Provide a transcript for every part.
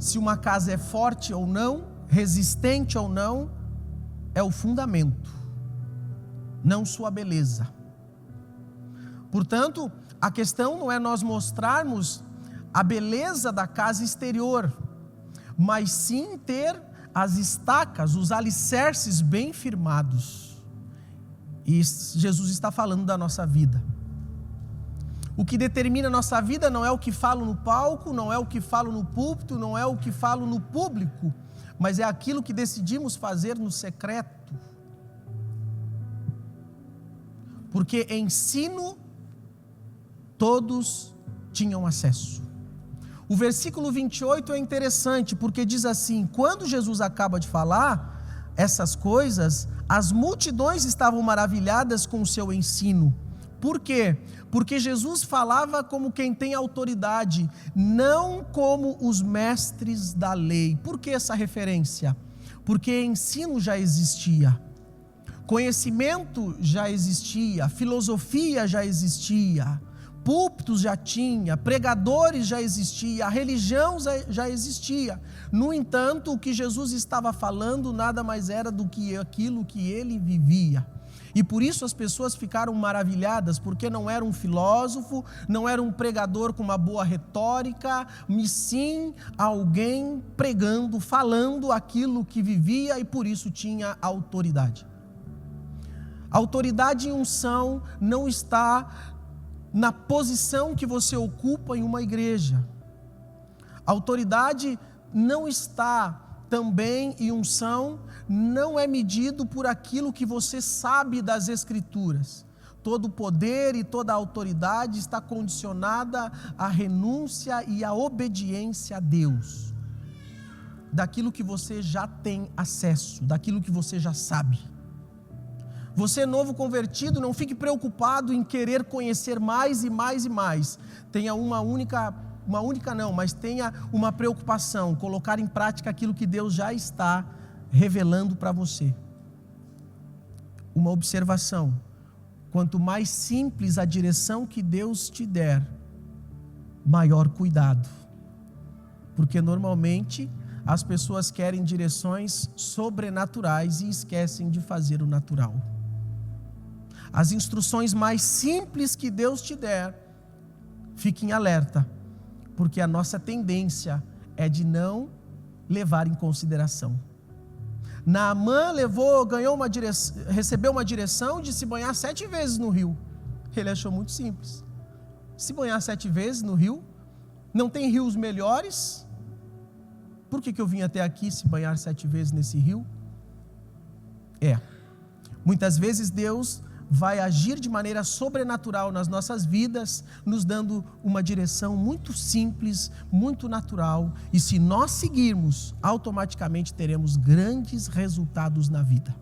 se uma casa é forte ou não, resistente ou não, é o fundamento, não sua beleza. Portanto, a questão não é nós mostrarmos a beleza da casa exterior, mas sim ter as estacas, os alicerces bem firmados. E Jesus está falando da nossa vida. O que determina a nossa vida não é o que falo no palco, não é o que falo no púlpito, não é o que falo no público, mas é aquilo que decidimos fazer no secreto. Porque ensino, todos tinham acesso. O versículo 28 é interessante, porque diz assim: quando Jesus acaba de falar essas coisas, as multidões estavam maravilhadas com o seu ensino. Por quê? Porque Jesus falava como quem tem autoridade, não como os mestres da lei. Por que essa referência? Porque ensino já existia, conhecimento já existia, filosofia já existia, púlpitos já tinha, pregadores já existia, a religião já existia. No entanto, o que Jesus estava falando nada mais era do que aquilo que ele vivia. E por isso as pessoas ficaram maravilhadas, porque não era um filósofo, não era um pregador com uma boa retórica, mas sim alguém pregando, falando aquilo que vivia e por isso tinha autoridade. Autoridade e unção não está na posição que você ocupa em uma igreja. Autoridade não está também, e unção não é medido por aquilo que você sabe das Escrituras. Todo poder e toda autoridade está condicionada à renúncia e à obediência a Deus, daquilo que você já tem acesso, daquilo que você já sabe. Você novo convertido, não fique preocupado em querer conhecer mais e mais e mais. Tenha mas tenha uma preocupação, colocar em prática aquilo que Deus já está revelando para você. Uma observação: quanto mais simples a direção que Deus te der, maior cuidado. Porque normalmente as pessoas querem direções sobrenaturais e esquecem de fazer o natural. As instruções mais simples que Deus te der, fiquem alerta, porque a nossa tendência é de não levar em consideração. Naamã recebeu uma direção de se banhar 7 vezes no rio. Ele achou muito simples. Se banhar 7 vezes no rio, não tem rios melhores? Por que eu vim até aqui se banhar 7 vezes nesse rio? Muitas vezes Deus vai agir de maneira sobrenatural nas nossas vidas, nos dando uma direção muito simples, muito natural, e se nós seguirmos, automaticamente teremos grandes resultados na vida.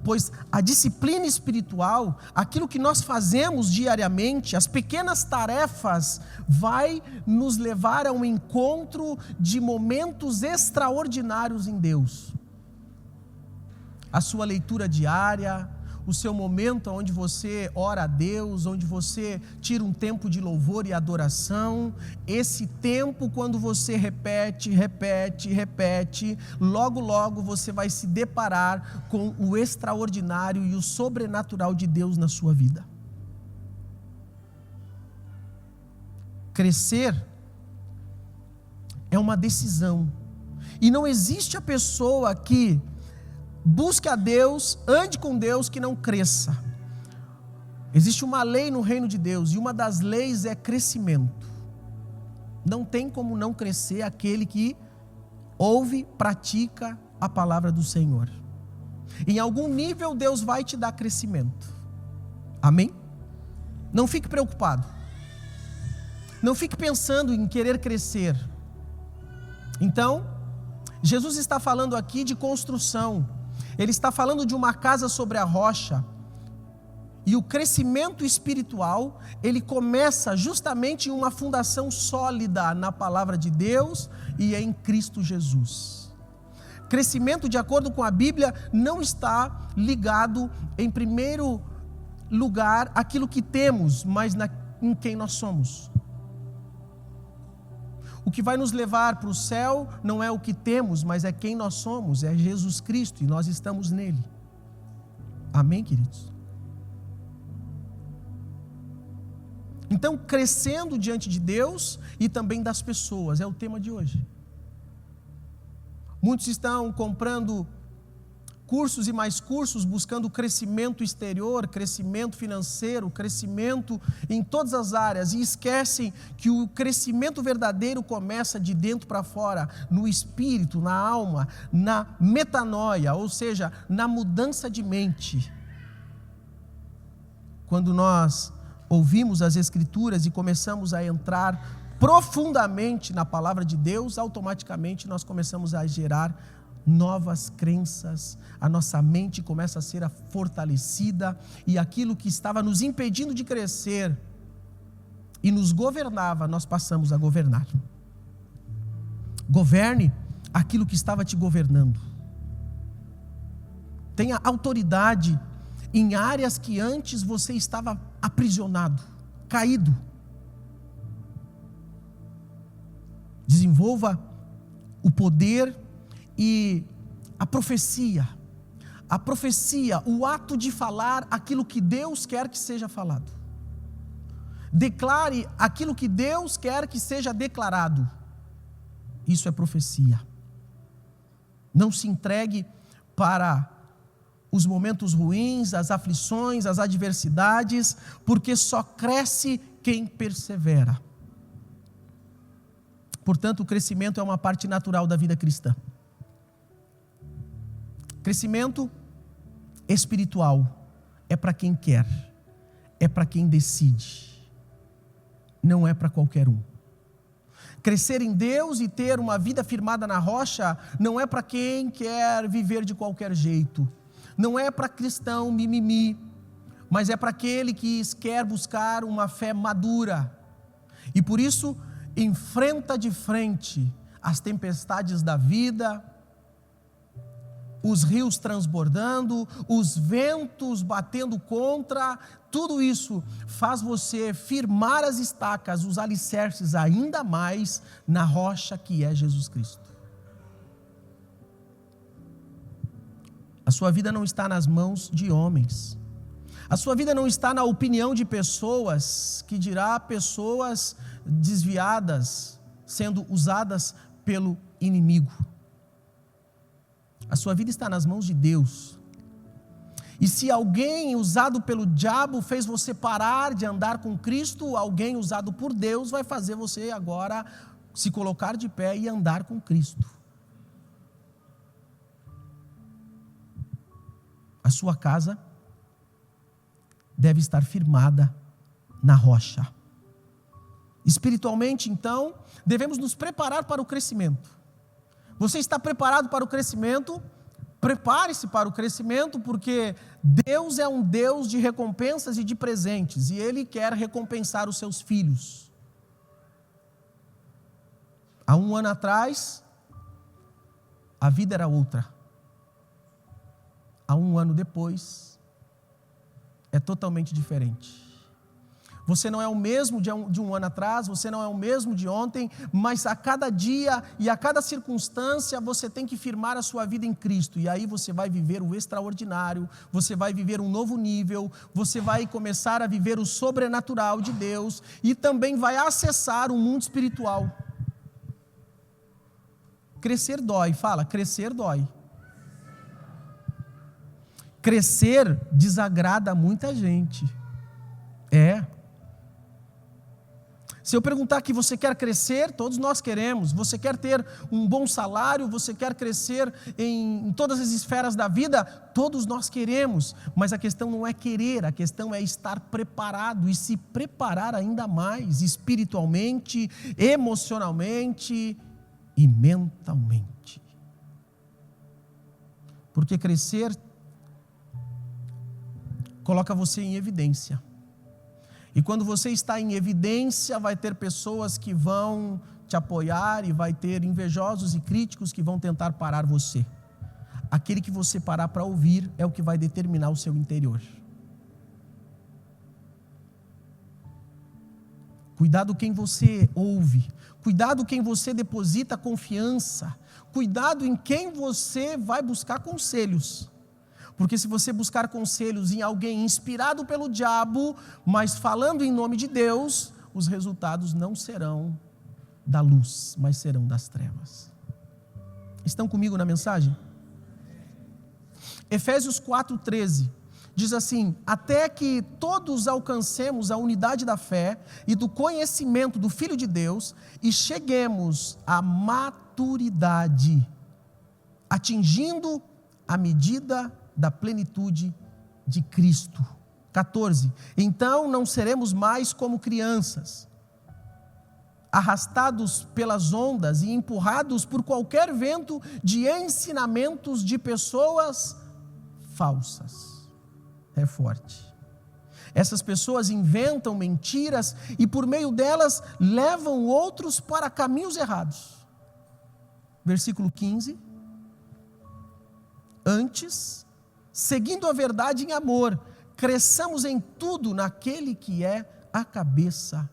Pois a disciplina espiritual, aquilo que nós fazemos diariamente, as pequenas tarefas, vai nos levar a um encontro de momentos extraordinários em Deus. A sua leitura diária, o seu momento onde você ora a Deus, onde você tira um tempo de louvor e adoração, esse tempo, quando você repete, logo você vai se deparar com o extraordinário e o sobrenatural de Deus na sua vida. Crescer é uma decisão, e não existe a pessoa que busque a Deus, ande com Deus, que não cresça. Existe uma lei no reino de Deus, e uma das leis é crescimento. Não tem como não crescer aquele que ouve, pratica a palavra do Senhor. Em algum nível Deus vai te dar crescimento. Amém? Não fique preocupado. Não fique pensando em querer crescer. Então, Jesus está falando aqui de construção. Ele está falando de uma casa sobre a rocha. E o crescimento espiritual, ele começa justamente em uma fundação sólida na palavra de Deus e em Cristo Jesus. Crescimento, de acordo com a Bíblia, não está ligado, em primeiro lugar, àquilo que temos, mas em quem nós somos. O que vai nos levar para o céu não é o que temos, mas é quem nós somos, é Jesus Cristo, e nós estamos nele. Amém, queridos? Então, crescendo diante de Deus e também das pessoas, é o tema de hoje. Muitos estão comprando cursos e mais cursos, buscando crescimento exterior, crescimento financeiro, crescimento em todas as áreas, e esquecem que o crescimento verdadeiro começa de dentro para fora, no espírito, na alma, na metanoia, ou seja, na mudança de mente. Quando nós ouvimos as Escrituras e começamos a entrar profundamente na palavra de Deus, automaticamente nós começamos a gerar novas crenças, a nossa mente começa a ser fortalecida, e aquilo que estava nos impedindo de crescer e nos governava, nós passamos a governar. Governe aquilo que estava te governando. Tenha autoridade em áreas que antes você estava aprisionado, caído. Desenvolva o poder e a profecia, o ato de falar aquilo que Deus quer que seja falado. Declare aquilo que Deus quer que seja declarado. Isso é profecia. Não se entregue para os momentos ruins, as aflições, as adversidades, porque só cresce quem persevera. Portanto, o crescimento é uma parte natural da vida cristã. Crescimento espiritual é para quem quer, é para quem decide, não é para qualquer um. Crescer em Deus e ter uma vida firmada na rocha não é para quem quer viver de qualquer jeito, não é para cristão mimimi, mas é para aquele que quer buscar uma fé madura, e por isso enfrenta de frente as tempestades da vida, os rios transbordando, os ventos batendo contra, tudo isso faz você firmar as estacas, os alicerces ainda mais na rocha que é Jesus Cristo. A sua vida não está nas mãos de homens, a sua vida não está na opinião de pessoas, que dirá pessoas desviadas, sendo usadas pelo inimigo. A sua vida está nas mãos de Deus. E se alguém usado pelo diabo fez você parar de andar com Cristo, alguém usado por Deus vai fazer você agora se colocar de pé e andar com Cristo. A sua casa deve estar firmada na rocha. Espiritualmente, então, devemos nos preparar para o crescimento. Você está preparado para o crescimento? Prepare-se para o crescimento, porque Deus é um Deus de recompensas e de presentes, e Ele quer recompensar os seus filhos. Há um ano atrás, a vida era outra. Há um ano depois, é totalmente diferente. Você não é o mesmo de um ano atrás, você não é o mesmo de ontem, mas a cada dia e a cada circunstância você tem que firmar a sua vida em Cristo, e aí você vai viver o extraordinário, você vai viver um novo nível, você vai começar a viver o sobrenatural de Deus, e também vai acessar o mundo espiritual. Crescer dói, fala, crescer dói. Crescer desagrada muita gente. Se eu perguntar que você quer crescer, todos nós queremos. Você quer ter um bom salário, você quer crescer em todas as esferas da vida, todos nós queremos. Mas a questão não é querer, a questão é estar preparado e se preparar ainda mais, espiritualmente, emocionalmente e mentalmente. Porque crescer coloca você em evidência. E quando você está em evidência, vai ter pessoas que vão te apoiar e vai ter invejosos e críticos que vão tentar parar você. Aquele que você parar para ouvir é o que vai determinar o seu interior. Cuidado quem você ouve, cuidado quem você deposita confiança, cuidado em quem você vai buscar conselhos. Porque se você buscar conselhos em alguém inspirado pelo diabo, mas falando em nome de Deus, os resultados não serão da luz, mas serão das trevas. Estão comigo na mensagem? Efésios 4:13 diz assim: até que todos alcancemos a unidade da fé e do conhecimento do Filho de Deus e cheguemos à maturidade, atingindo a medida da plenitude de Cristo. 14. Então não seremos mais como crianças, arrastados pelas ondas e empurrados por qualquer vento de ensinamentos de pessoas falsas. É forte. Essas pessoas inventam mentiras e por meio delas levam outros para caminhos errados. Versículo 15. Antes, seguindo a verdade em amor, cresçamos em tudo naquele que é a cabeça,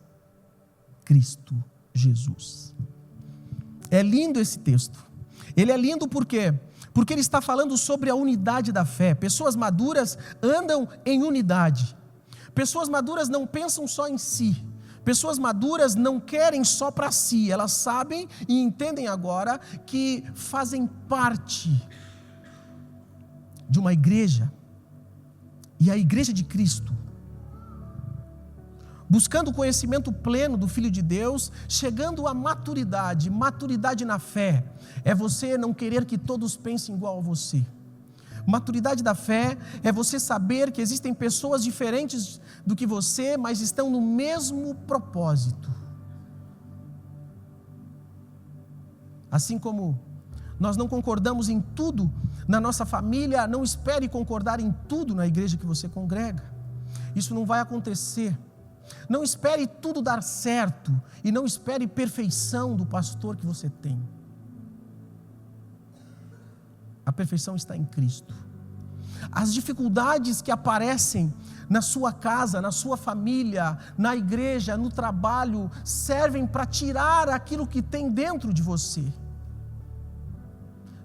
Cristo Jesus. É lindo esse texto. Ele é lindo por quê? Porque ele está falando sobre a unidade da fé. Pessoas maduras andam em unidade. Pessoas maduras não pensam só em si. Pessoas maduras não querem só para si. Elas sabem e entendem agora que fazem parte de uma igreja. E a igreja de Cristo. Buscando o conhecimento pleno do Filho de Deus, chegando à maturidade. Maturidade na fé é você não querer que todos pensem igual a você. Maturidade da fé é você saber que existem pessoas diferentes do que você, mas estão no mesmo propósito. Assim como nós não concordamos em tudo na nossa família, não espere concordar em tudo na igreja que você congrega. Isso não vai acontecer. Não espere tudo dar certo e não espere perfeição do pastor que você tem. A perfeição está em Cristo. As dificuldades que aparecem na sua casa, na sua família, na igreja, no trabalho, servem para tirar aquilo que tem dentro de você.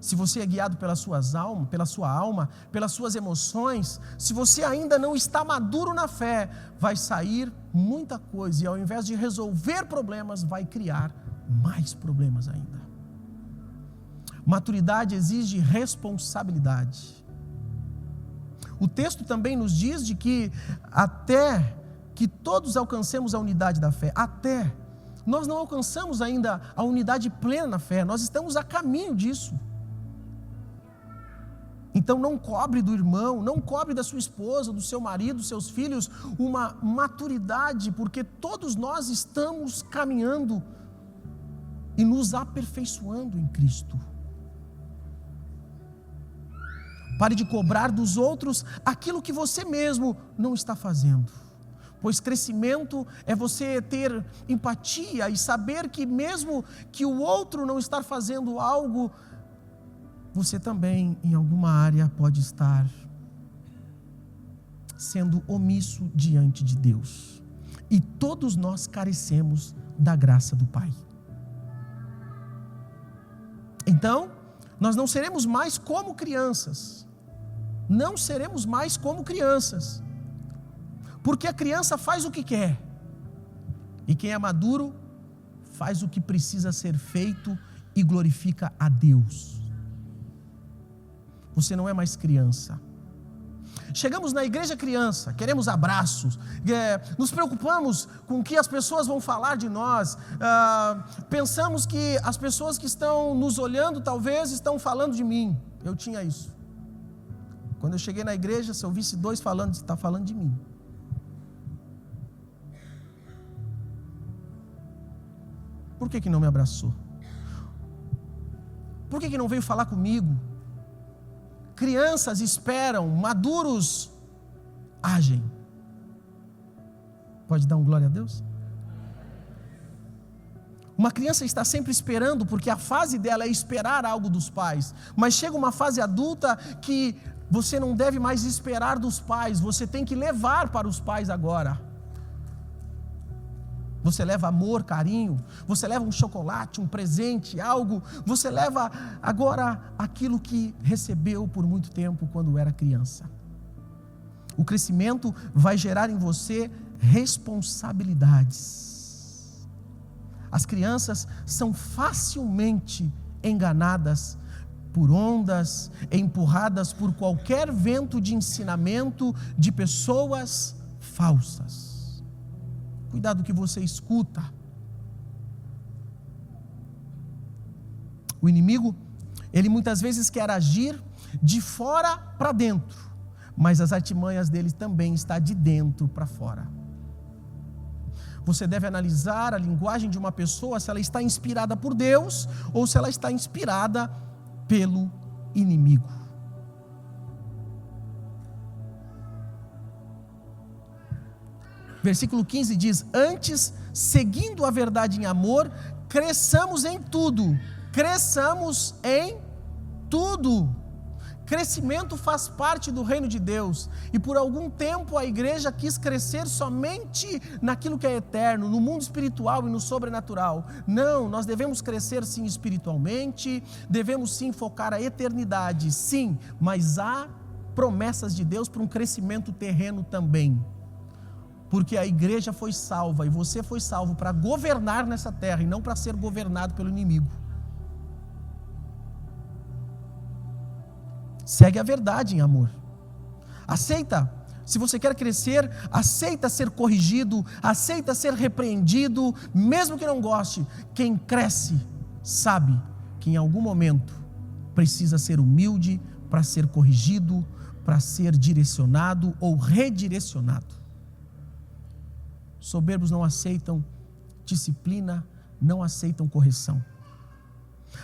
Se você é guiado pela sua alma, pelas suas emoções, se você ainda não está maduro na fé, vai sair muita coisa e ao invés de resolver problemas, vai criar mais problemas ainda. Maturidade exige responsabilidade. O texto também nos diz de que até que todos alcancemos a unidade da fé, nós não alcançamos ainda a unidade plena na fé, nós estamos a caminho disso. Então não cobre do irmão, não cobre da sua esposa, do seu marido, dos seus filhos, uma maturidade, porque todos nós estamos caminhando e nos aperfeiçoando em Cristo. Pare de cobrar dos outros aquilo que você mesmo não está fazendo. Pois crescimento é você ter empatia e saber que mesmo que o outro não está fazendo algo, você também em alguma área pode estar sendo omisso diante de Deus. E todos nós carecemos da graça do Pai. Então, nós não seremos mais como crianças. Não seremos mais como crianças. Porque a criança faz o que quer. E quem é maduro faz o que precisa ser feito e glorifica a Deus. Você não é mais criança. Chegamos na igreja criança, queremos abraços, nos preocupamos com o que as pessoas vão falar de nós, pensamos que as pessoas que estão nos olhando talvez estão falando de mim. Eu tinha isso. Quando eu cheguei na igreja, se eu visse dois falando, está falando de mim. Por que não me abraçou? Por que não veio falar comigo? Crianças esperam, maduros agem. Pode dar um glória a Deus? Uma criança está sempre esperando, porque a fase dela é esperar algo dos pais. Mas chega uma fase adulta que você não deve mais esperar dos pais, você tem que levar para os pais agora. Você leva amor, carinho, você leva um chocolate, um presente, algo, você leva agora aquilo que recebeu por muito tempo quando era criança. O crescimento vai gerar em você responsabilidades. As crianças são facilmente enganadas por ondas, empurradas por qualquer vento de ensinamento de pessoas falsas. Cuidado que você escuta. O inimigo, ele muitas vezes quer agir de fora para dentro, mas as artimanhas dele também estão de dentro para fora. Você deve analisar a linguagem de uma pessoa, se ela está inspirada por Deus ou se ela está inspirada pelo inimigo. Versículo 15 diz: antes, seguindo a verdade em amor, cresçamos em tudo. Cresçamos em tudo. Crescimento faz parte do reino de Deus. E por algum tempo a igreja quis crescer somente naquilo que é eterno, no mundo espiritual e no sobrenatural. Não, nós devemos crescer sim espiritualmente, devemos sim focar a eternidade, sim, mas há promessas de Deus para um crescimento terreno também. Porque a igreja foi salva e você foi salvo para governar nessa terra e não para ser governado pelo inimigo. Segue a verdade em amor. Aceita, se você quer crescer, aceita ser corrigido, aceita ser repreendido, mesmo que não goste. Quem cresce sabe que em algum momento precisa ser humilde para ser corrigido, para ser direcionado ou redirecionado. Soberbos não aceitam disciplina, não aceitam correção.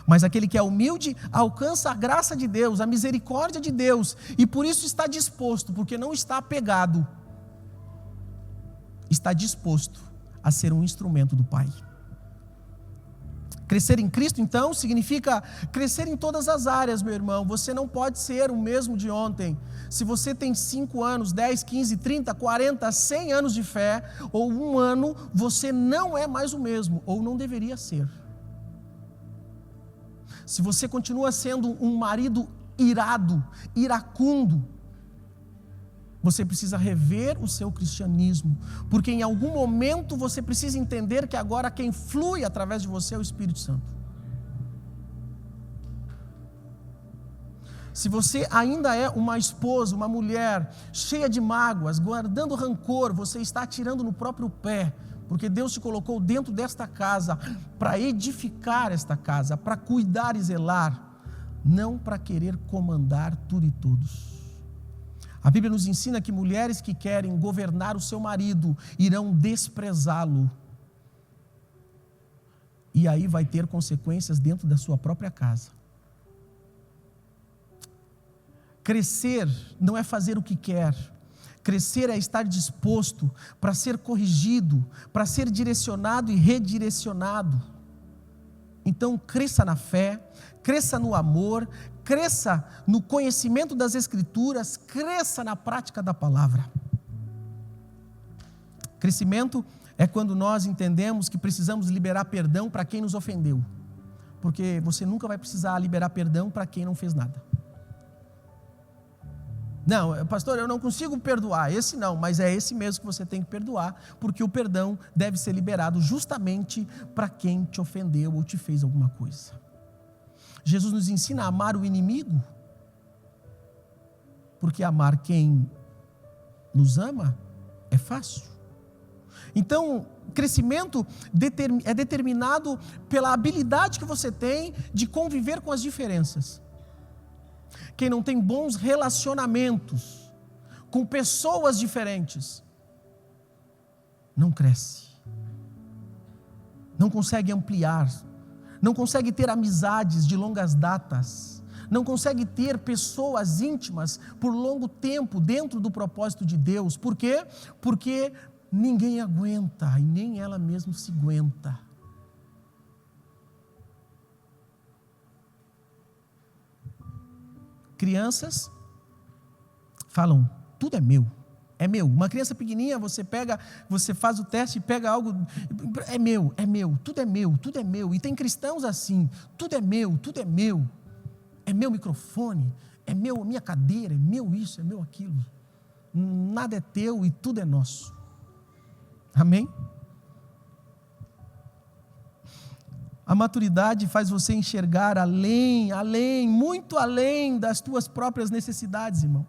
Mas aquele que é humilde alcança a graça de Deus, a misericórdia de Deus, e por isso está disposto, porque não está apegado, está disposto a ser um instrumento do Pai. Crescer em Cristo, então, significa crescer em todas as áreas, meu irmão. Você não pode ser o mesmo de ontem. Se você tem 5 anos, 10, 15, 30, 40, 100 anos de fé, ou 1 ano, você não é mais o mesmo, ou não deveria ser. Se você continua sendo um marido irado, iracundo, você precisa rever o seu cristianismo, porque em algum momento você precisa entender que agora quem flui através de você é o Espírito Santo. Se você ainda é uma esposa, uma mulher cheia de mágoas, guardando rancor, você está atirando no próprio pé, porque Deus te colocou dentro desta casa para edificar esta casa, para cuidar e zelar, não para querer comandar tudo e todos. A Bíblia nos ensina que mulheres que querem governar o seu marido irão desprezá-lo. E aí vai ter consequências dentro da sua própria casa. Crescer não é fazer o que quer. Crescer é estar disposto para ser corrigido, para ser direcionado e redirecionado. Então cresça na fé, cresça no amor, cresça no conhecimento das Escrituras, cresça na prática da palavra. Crescimento é quando nós entendemos que precisamos liberar perdão para quem nos ofendeu, porque você nunca vai precisar liberar perdão para quem não fez nada. Não, pastor, eu não consigo perdoar, esse não, mas é esse mesmo que você tem que perdoar, porque o perdão deve ser liberado justamente para quem te ofendeu ou te fez alguma coisa. Jesus nos ensina a amar o inimigo, porque amar quem nos ama é fácil. Então, crescimento é determinado pela habilidade que você tem de conviver com as diferenças. Quem não tem bons relacionamentos com pessoas diferentes, não cresce, não consegue ampliar, não consegue ter amizades de longas datas, não consegue ter pessoas íntimas por longo tempo dentro do propósito de Deus. Por quê? Porque ninguém aguenta e nem ela mesma se aguenta. Crianças falam, tudo é meu, É meu. Uma criança pequenininha, você faz o teste e pega algo, é meu, tudo é meu, tudo é meu. E tem cristãos assim, tudo é meu, tudo é meu. É meu microfone, é meu minha cadeira, é meu isso, é meu aquilo. Nada é teu e tudo é nosso. Amém? A maturidade faz você enxergar além, muito além das tuas próprias necessidades, irmão.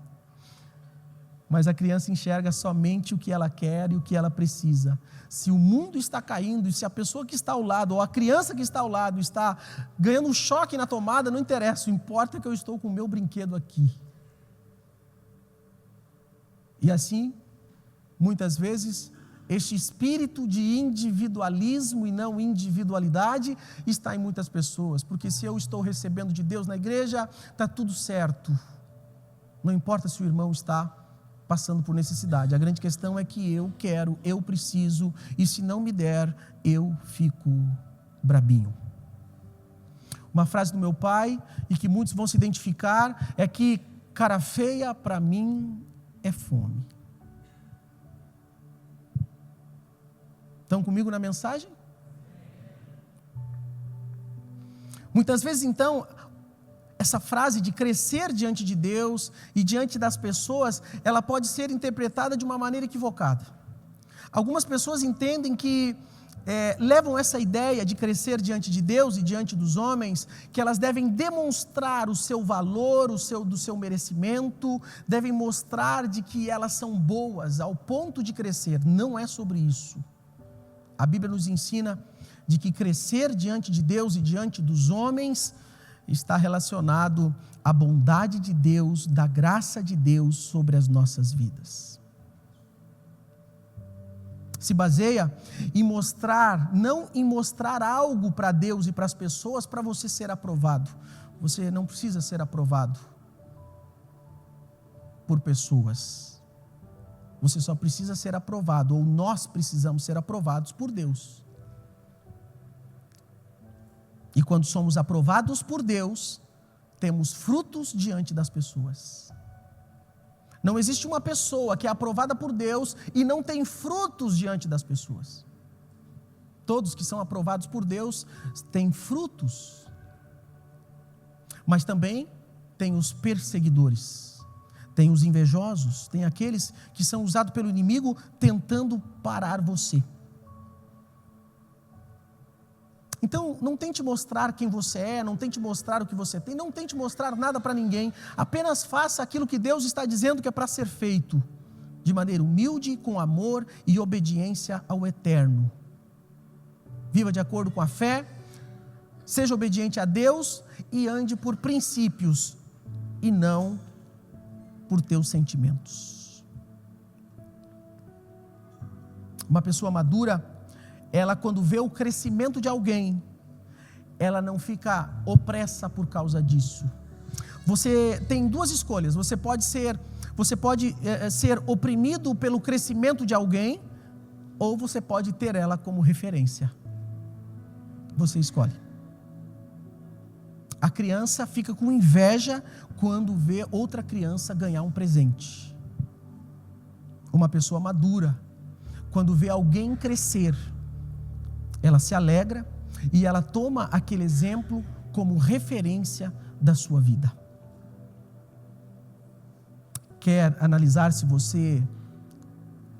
Mas a criança enxerga somente o que ela quer e o que ela precisa. Se o mundo está caindo, e se a pessoa que está ao lado, ou a criança que está ao lado, está ganhando um choque na tomada, não interessa, o importa é que eu estou com o meu brinquedo aqui. E assim, muitas vezes, este espírito de individualismo e não individualidade está em muitas pessoas, porque se eu estou recebendo de Deus na igreja, está tudo certo. Não importa se o irmão está passando por necessidade, a grande questão é que eu quero, eu preciso, e se não me der, eu fico brabinho. Uma frase do meu pai, e que muitos vão se identificar, é que cara feia para mim é fome. Estão comigo na mensagem? Muitas vezes então, essa frase de crescer diante de Deus e diante das pessoas, ela pode ser interpretada de uma maneira equivocada. Algumas pessoas entendem que levam essa ideia de crescer diante de Deus e diante dos homens, que elas devem demonstrar o seu valor, do seu merecimento, devem mostrar de que elas são boas ao ponto de crescer. Não é sobre isso. A Bíblia nos ensina de que crescer diante de Deus e diante dos homens está relacionado à bondade de Deus, da graça de Deus sobre as nossas vidas. Se baseia em mostrar, não em mostrar algo para Deus e para as pessoas para você ser aprovado. Você não precisa ser aprovado por pessoas. Você só precisa ser aprovado, ou nós precisamos ser aprovados por Deus. E quando somos aprovados por Deus, temos frutos diante das pessoas. Não existe uma pessoa que é aprovada por Deus e não tem frutos diante das pessoas. Todos que são aprovados por Deus têm frutos. Mas também tem os perseguidores, tem os invejosos, tem aqueles que são usados pelo inimigo tentando parar você. Então, não tente mostrar quem você é, não tente mostrar o que você tem, não tente mostrar nada para ninguém, apenas faça aquilo que Deus está dizendo que é para ser feito, de maneira humilde, com amor e obediência ao Eterno. Viva de acordo com a fé, seja obediente a Deus e ande por princípios e não por teus sentimentos. Uma pessoa madura, ela quando vê o crescimento de alguém, ela não fica opressa por causa disso. Você tem duas escolhas, você pode ser oprimido pelo crescimento de alguém, ou você pode ter ela como referência. Você escolhe. A criança fica com inveja quando vê outra criança ganhar um presente. Uma pessoa madura, quando vê alguém crescer, ela se alegra e ela toma aquele exemplo como referência da sua vida. Quer analisar se você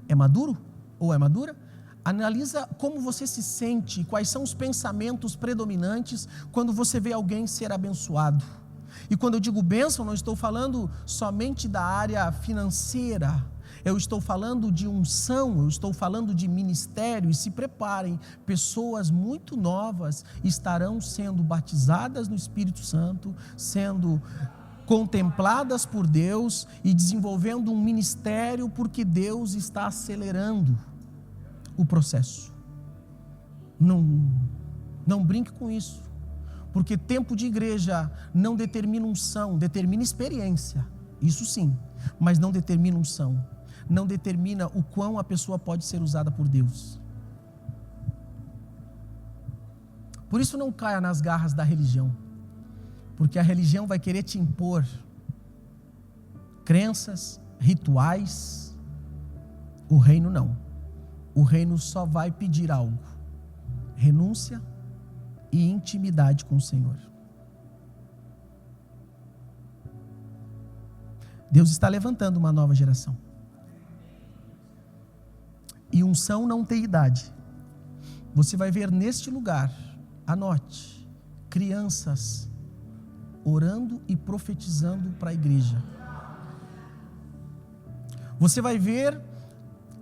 é maduro ou é madura? Analisa como você se sente, quais são os pensamentos predominantes quando você vê alguém ser abençoado. E quando eu digo bênção, não estou falando somente da área financeira, eu estou falando de unção, eu estou falando de ministério. E se preparem, pessoas muito novas estarão sendo batizadas no Espírito Santo, sendo contempladas por Deus e desenvolvendo um ministério, porque Deus está acelerando o processo. Não brinque com isso, porque tempo de igreja não determina unção, determina experiência, isso sim, mas não determina unção, não determina o quão a pessoa pode ser usada por Deus. Por isso não caia nas garras da religião, porque a religião vai querer te impor crenças, rituais, O reino não. O reino só vai pedir algo: renúncia e intimidade com o Senhor. Deus está levantando uma nova geração. E unção não tem idade. Você vai ver neste lugar, anote, crianças orando e profetizando para a igreja. Você vai ver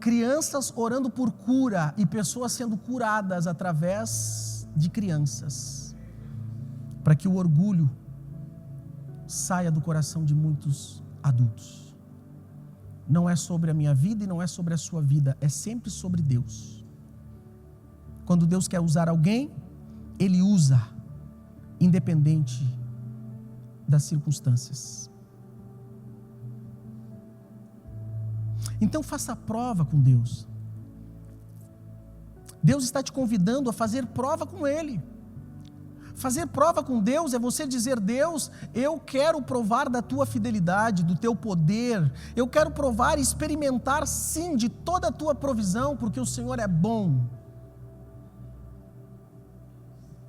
crianças orando por cura e pessoas sendo curadas através de crianças, para que o orgulho saia do coração de muitos adultos. Não é sobre a minha vida e não é sobre a sua vida, é sempre sobre Deus. Quando Deus quer usar alguém, Ele usa, independente das circunstâncias. Então faça a prova com Deus. Deus está te convidando a fazer prova com Ele. Fazer prova com Deus é você dizer: Deus, eu quero provar da tua fidelidade, do teu poder. Eu quero provar e experimentar sim de toda a tua provisão, porque o Senhor é bom.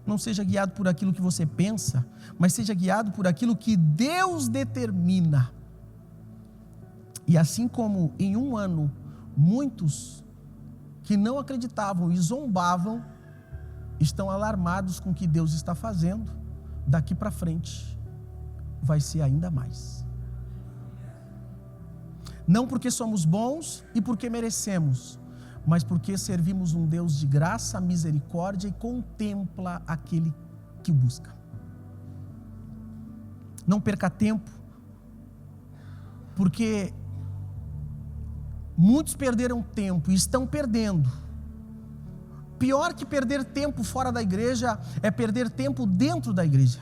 Não seja guiado por aquilo que você pensa, mas seja guiado por aquilo que Deus determina. E assim como em um ano, muitos que não acreditavam e zombavam, estão alarmados com o que Deus está fazendo, daqui para frente vai ser ainda mais. Não porque somos bons e porque merecemos, mas porque servimos um Deus de graça, misericórdia e contempla aquele que o busca. Não perca tempo, porque muitos perderam tempo e estão perdendo. Pior que perder tempo fora da igreja é perder tempo dentro da igreja.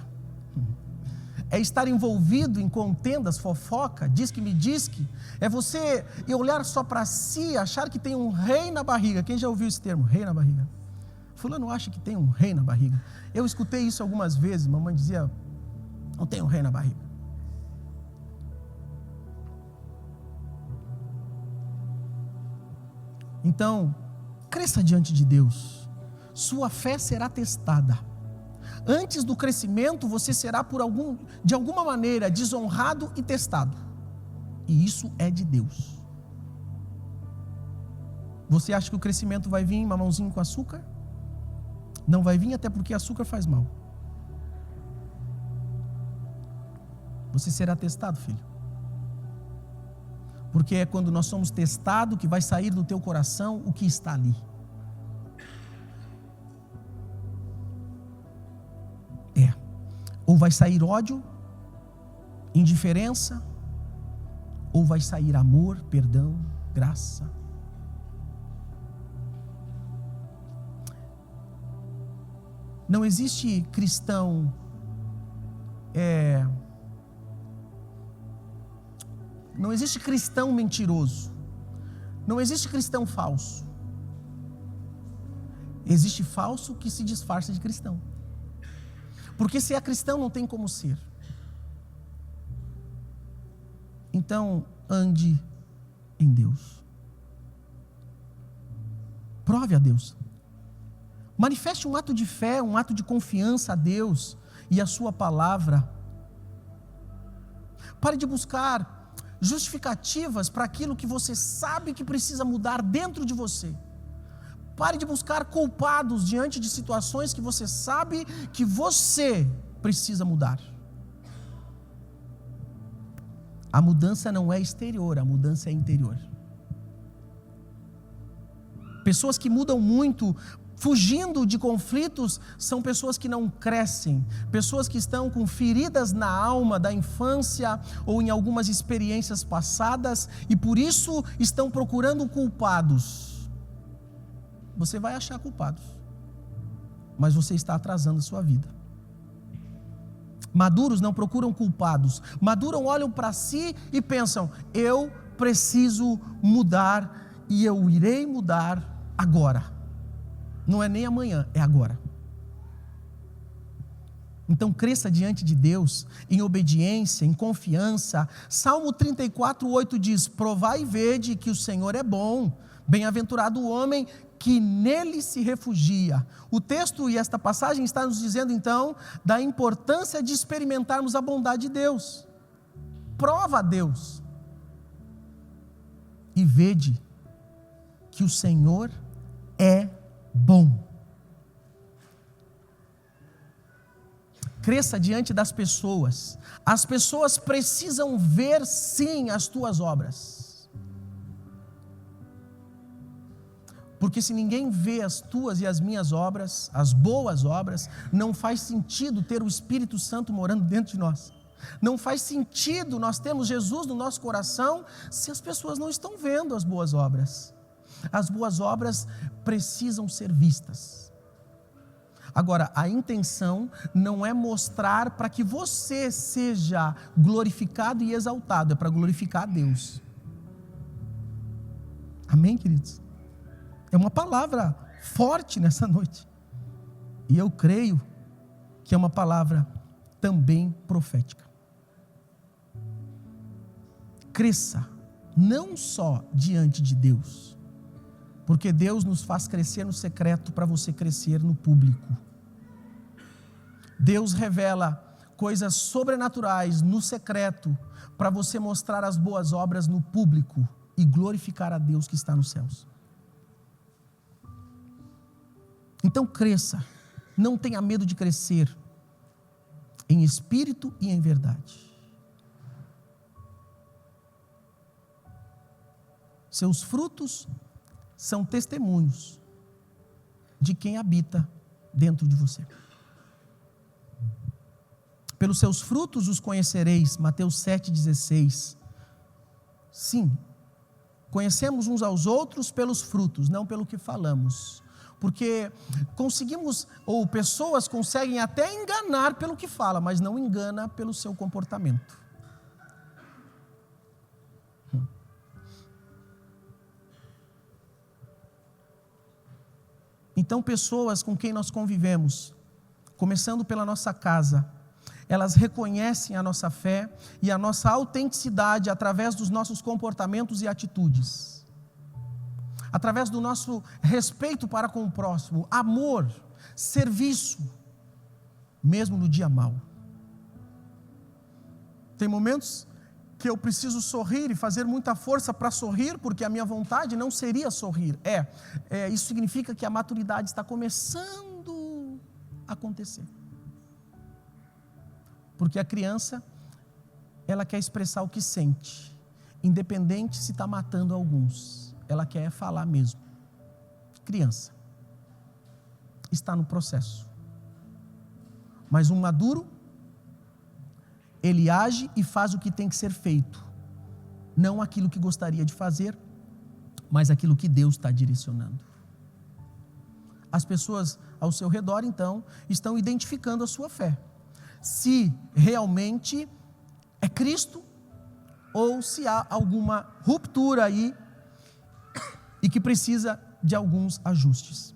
É estar envolvido em contendas, fofoca, diz que me diz que. É você olhar só para si, achar que tem um rei na barriga. Quem já ouviu esse termo? Rei na barriga. Fulano acha que tem um rei na barriga. Eu escutei isso algumas vezes. Mamãe dizia: não tem um rei na barriga. Então, cresça diante de Deus. Sua fé será testada. Antes do crescimento, você será de alguma maneira desonrado e testado. E isso é de Deus. Você acha que o crescimento vai vir mamãozinho com açúcar? Não vai vir, até porque açúcar faz mal. Você será testado, filho. Porque é quando nós somos testados que vai sair do teu coração o que está ali. Ou vai sair ódio, indiferença, ou vai sair amor, perdão, graça. Não existe cristão não existe cristão mentiroso. Não existe cristão falso. Existe falso que se disfarça de cristão. Porque se é cristão não tem como ser. Então ande em Deus. Prove a Deus. Manifeste um ato de fé, um ato de confiança a Deus e a sua palavra. Pare de buscar justificativas para aquilo que você sabe que precisa mudar dentro de você. Pare de buscar culpados diante de situações que você sabe que você precisa mudar. A mudança não é exterior, a mudança é interior. Pessoas que mudam muito, fugindo de conflitos, são pessoas que não crescem, pessoas que estão com feridas na alma da infância ou em algumas experiências passadas e por isso estão procurando culpados. Você vai achar culpados, mas você está atrasando a sua vida. Maduros não procuram culpados, maduros olham para si e pensam: eu preciso mudar e eu irei mudar agora. Não é nem amanhã, é agora. Então cresça diante de Deus em obediência, em confiança. Salmo 34:8 diz: provai e vede que o Senhor é bom, bem-aventurado o homem que nele se refugia. O texto e esta passagem está nos dizendo então da importância de experimentarmos a bondade de Deus. Prova a Deus e vede que o Senhor é bom. Cresça diante das pessoas. As pessoas precisam ver sim as tuas obras. Porque se ninguém vê as tuas e as minhas obras, as boas obras, não faz sentido ter o Espírito Santo morando dentro de nós. Não faz sentido nós termos Jesus no nosso coração se as pessoas não estão vendo as boas obras. As boas obras precisam ser vistas. Agora, a intenção não é mostrar para que você seja glorificado e exaltado, é para glorificar a Deus. Amém, queridos? É uma palavra forte nessa noite. E eu creio que é uma palavra também profética. Cresça, não só diante de Deus, porque Deus nos faz crescer no secreto para você crescer no público. Deus revela coisas sobrenaturais no secreto para você mostrar as boas obras no público e glorificar a Deus que está nos céus. Então cresça, não tenha medo de crescer em espírito e em verdade. Seus frutos são testemunhos de quem habita dentro de você. Pelos seus frutos os conhecereis, Mateus 7,16. Sim, conhecemos uns aos outros pelos frutos, não pelo que falamos. Porque conseguimos, ou pessoas conseguem até enganar pelo que fala, mas não engana pelo seu comportamento. Então, pessoas com quem nós convivemos, começando pela nossa casa, elas reconhecem a nossa fé e a nossa autenticidade através dos nossos comportamentos e atitudes, através do nosso respeito para com o próximo, amor, serviço, mesmo no dia mau. Tem momentos que eu preciso sorrir e fazer muita força para sorrir, porque a minha vontade não seria sorrir. Isso significa que a maturidade está começando a acontecer. Porque a criança, ela quer expressar o que sente, independente se está matando alguns. Ela quer falar mesmo. Criança. Está no processo. Mas um maduro, ele age e faz o que tem que ser feito. Não aquilo que gostaria de fazer, mas aquilo que Deus está direcionando. As pessoas ao seu redor, então, estão identificando a sua fé. Se realmente é Cristo, ou se há alguma ruptura aí, e que precisa de alguns ajustes.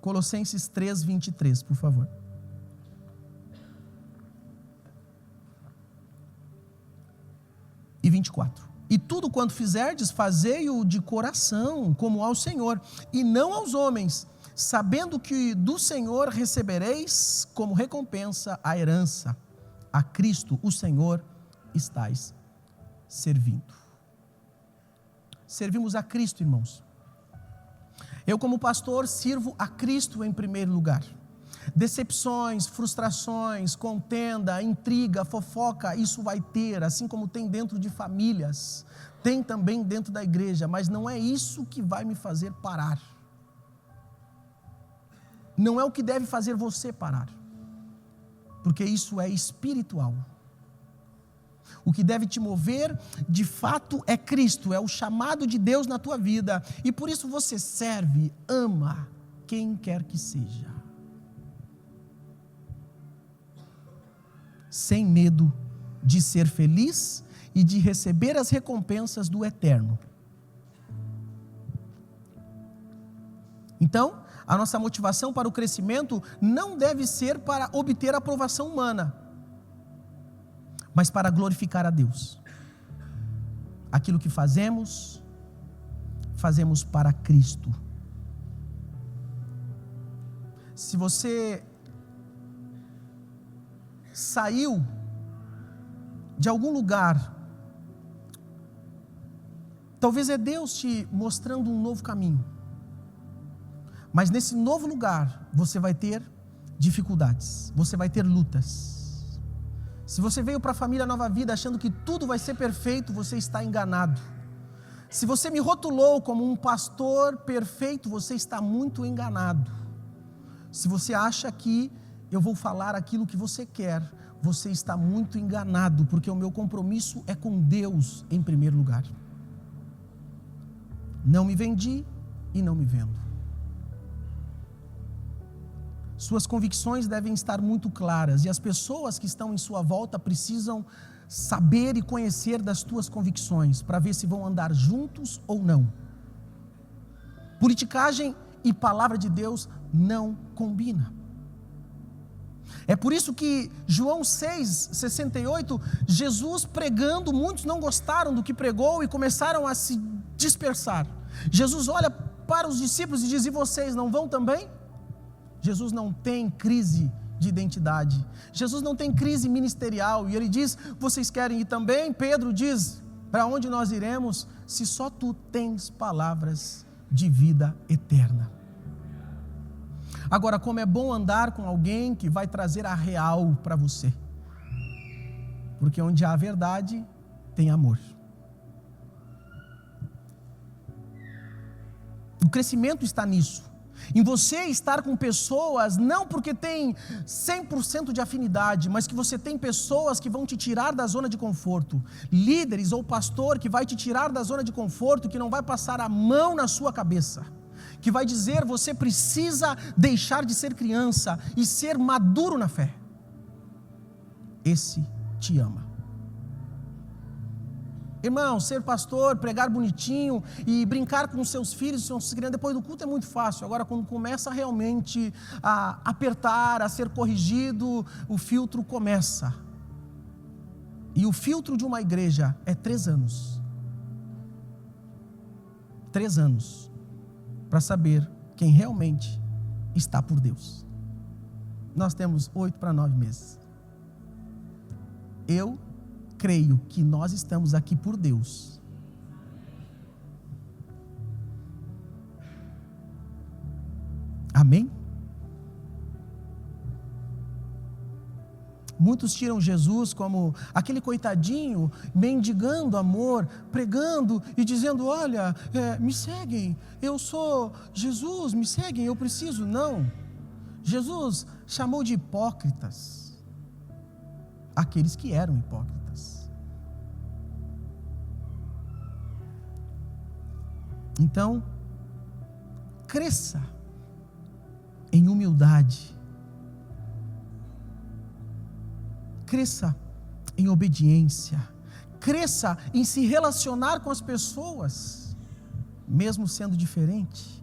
Colossenses 3:23, por favor. E 24. E tudo quanto fizerdes, fazei-o de coração, como ao Senhor, e não aos homens, sabendo que do Senhor recebereis como recompensa a herança. A Cristo, o Senhor, estais servindo. Servimos a Cristo, irmãos. Eu, como pastor, sirvo a Cristo em primeiro lugar. Decepções, frustrações, contenda, intriga, fofoca, isso vai ter, assim como tem dentro de famílias, tem também dentro da igreja, mas não é isso que vai me fazer parar. Não é o que deve fazer você parar, porque isso é espiritual. O que deve te mover, de fato, é Cristo, é o chamado de Deus na tua vida, e por isso você serve, ama quem quer que seja, sem medo de ser feliz e de receber as recompensas do eterno. Então, A nossa motivação para o crescimento não deve ser para obter aprovação humana, mas para glorificar a Deus. Aquilo que fazemos, fazemos para Cristo. Se você saiu de algum lugar, talvez é Deus te mostrando um novo caminho. Mas nesse novo lugar, você vai ter dificuldades, você vai ter lutas. Se você veio para a família Nova Vida achando que tudo vai ser perfeito, você está enganado. Se você me rotulou como um pastor perfeito, você está muito enganado. Se você acha que eu vou falar aquilo que você quer, você está muito enganado, porque o meu compromisso é com Deus em primeiro lugar. Não me vendi e não me vendo. Suas convicções devem estar muito claras, e as pessoas que estão em sua volta precisam saber e conhecer das tuas convicções, para ver se vão andar juntos ou não. Politicagem e palavra de Deus não combinam. É por isso que João 6,68, Jesus pregando, muitos não gostaram do que pregou e começaram a se dispersar. Jesus olha para os discípulos e diz: e vocês não vão também? Jesus não tem crise de identidade, Jesus não tem crise ministerial, e ele diz: vocês querem ir também? Pedro diz: para onde nós iremos, se só tu tens palavras de vida eterna? Agora, como é bom andar com alguém que vai trazer a real para você, porque onde há verdade, tem amor. O crescimento está nisso, em você estar com pessoas, não porque tem 100% de afinidade, mas que você tem pessoas que vão te tirar da zona de conforto, líderes ou pastor que vai te tirar da zona de conforto, que não vai passar a mão na sua cabeça, que vai dizer: você precisa deixar de ser criança e ser maduro na fé. Esse te ama. Irmão, ser pastor, pregar bonitinho e brincar com os seus filhos, suas crianças, depois do culto é muito fácil. Agora, quando começa realmente a apertar, a ser corrigido, o filtro começa. E o filtro de uma igreja é 3 anos. 3 anos. Para saber quem realmente está por Deus. Nós temos 8 para 9 meses. Eu creio que nós estamos aqui por Deus. Amém? Muitos tiram Jesus como aquele coitadinho, mendigando amor, pregando e dizendo: olha, me seguem, eu sou Jesus, me seguem, eu preciso. Não, Jesus chamou de hipócritas aqueles que eram hipócritas. Então, cresça em humildade, cresça em obediência, cresça em se relacionar com as pessoas, mesmo sendo diferente.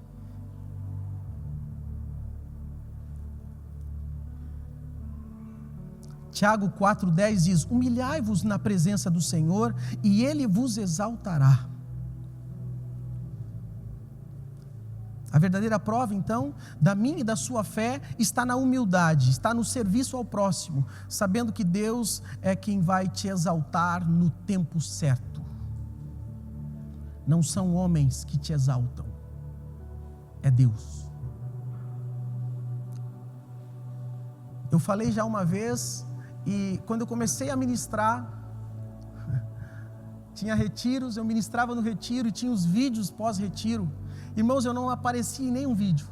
Tiago 4,10 diz: humilhai-vos na presença do Senhor e Ele vos exaltará. A verdadeira prova, então, da minha e da sua fé está na humildade, está no serviço ao próximo, sabendo que Deus é quem vai te exaltar no tempo certo. Não são homens que te exaltam, é Deus. Eu falei já uma vez, e quando eu comecei a ministrar, tinha retiros, eu ministrava no retiro e tinha os vídeos pós-retiro. Irmãos, eu não apareci em nenhum vídeo.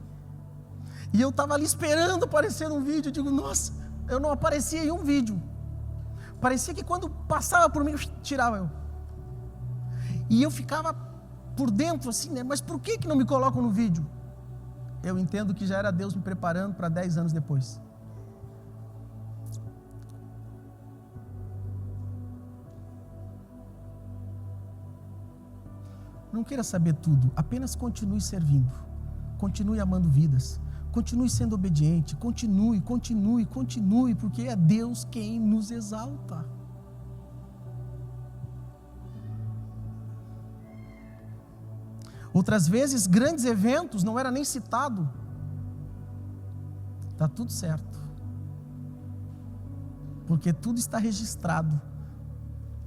E eu estava ali esperando aparecer um vídeo. Eu digo: nossa, eu não aparecia em um vídeo. Parecia que quando passava por mim, tirava eu. E eu ficava por dentro assim, né? Mas por que não me colocam no vídeo? Eu entendo que já era Deus me preparando para 10 anos depois. Não queira saber tudo, apenas continue servindo. continue amando vidas, continue sendo obediente, continue, porque é Deus quem nos exalta. Outras vezes, grandes eventos, não era nem citado. Está tudo certo, porque tudo está registrado